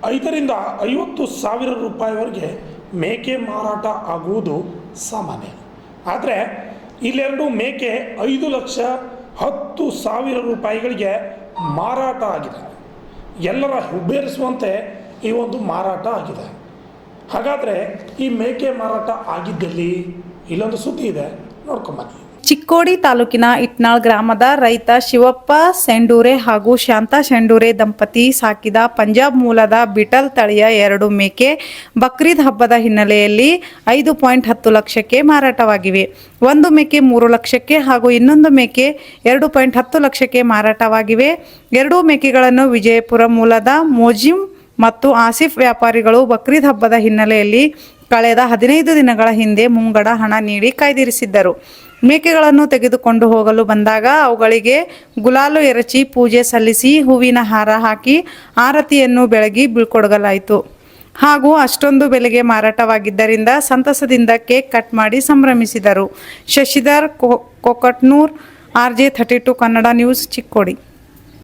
5,50,000 ರೂಪಾಯಿವರೆಗೆ ಮೇಕೆ ಮಾರಾಟ ಆಗುವುದು ಸಾಮಾನ್ಯ. ಆದರೆ ಇಲ್ಲೆರಡು ಮೇಕೆ 5,10,000 ರೂಪಾಯಿಗಳಿಗೆ ಮಾರಾಟ ಆಗಿದೆ. ಎಲ್ಲರ ಹುಬ್ಬೇರಿಸುವಂತೆ ಈ ಒಂದು ಮಾರಾಟ ಆಗಿದೆ. ಹಾಗಾದರೆ ಈ ಮೇಕೆ ಮಾರಾಟ ಆಗಿದ್ದಲ್ಲಿ ಇಲ್ಲೊಂದು ಸುದ್ದಿ ಇದೆ, ನೋಡ್ಕೊಂಬನ್ನಿ. ಚಿಕ್ಕೋಡಿ ತಾಲೂಕಿನ ಇಟ್ನಾಳ್ ಗ್ರಾಮದ ರೈತ ಶಿವಪ್ಪ ಸೆಂಡೂರೆ ಹಾಗೂ ಶಾಂತಾ ಸೆಂಡೂರೆ ದಂಪತಿ ಸಾಕಿದ ಪಂಜಾಬ್ ಮೂಲದ ಬಿಟಲ್ ತಳಿಯ 2 ಮೇಕೆ ಬಕ್ರೀದ್ ಹಬ್ಬದ ಹಿನ್ನೆಲೆಯಲ್ಲಿ 5.10 ಲಕ್ಷಕ್ಕೆ ಮಾರಾಟವಾಗಿವೆ. ಒಂದು ಮೇಕೆ 3 ಲಕ್ಷಕ್ಕೆ ಹಾಗೂ ಇನ್ನೊಂದು ಮೇಕೆ 2.10 ಲಕ್ಷಕ್ಕೆ ಮಾರಾಟವಾಗಿವೆ. 2 ಮೇಕೆಗಳನ್ನು ವಿಜಯಪುರ ಮೂಲದ ಮೋಜಿಮ್ ಮತ್ತು ಆಸಿಫ್ ವ್ಯಾಪಾರಿಗಳು ಬಕ್ರೀದ್ ಹಬ್ಬದ ಹಿನ್ನೆಲೆಯಲ್ಲಿ ಕಳೆದ 15 ದಿನಗಳ ಹಿಂದೆ ಮುಂಗಡ ಹಣ ನೀಡಿ ಕಾಯ್ದಿರಿಸಿದ್ದರು. ಮೇಕೆಗಳನ್ನು ತೆಗೆದುಕೊಂಡು ಹೋಗಲು ಬಂದಾಗ ಅವುಗಳಿಗೆ ಗುಲಾಲು ಎರಚಿ ಪೂಜೆ ಸಲ್ಲಿಸಿ ಹೂವಿನ ಹಾರ ಹಾಕಿ ಆರತಿಯನ್ನು ಬೆಳಗಿ ಬೀಳ್ಕೊಡಲಾಯಿತು. ಹಾಗೂ ಅಷ್ಟೊಂದು ಬೆಲೆಗೆ ಮಾರಾಟವಾಗಿದ್ದರಿಂದ ಸಂತಸದಿಂದ ಕೇಕ್ ಕಟ್ ಮಾಡಿ ಸಂಭ್ರಮಿಸಿದರು. Shashidhar Kokatnur, RJ32 Kannada news, Chikkodi.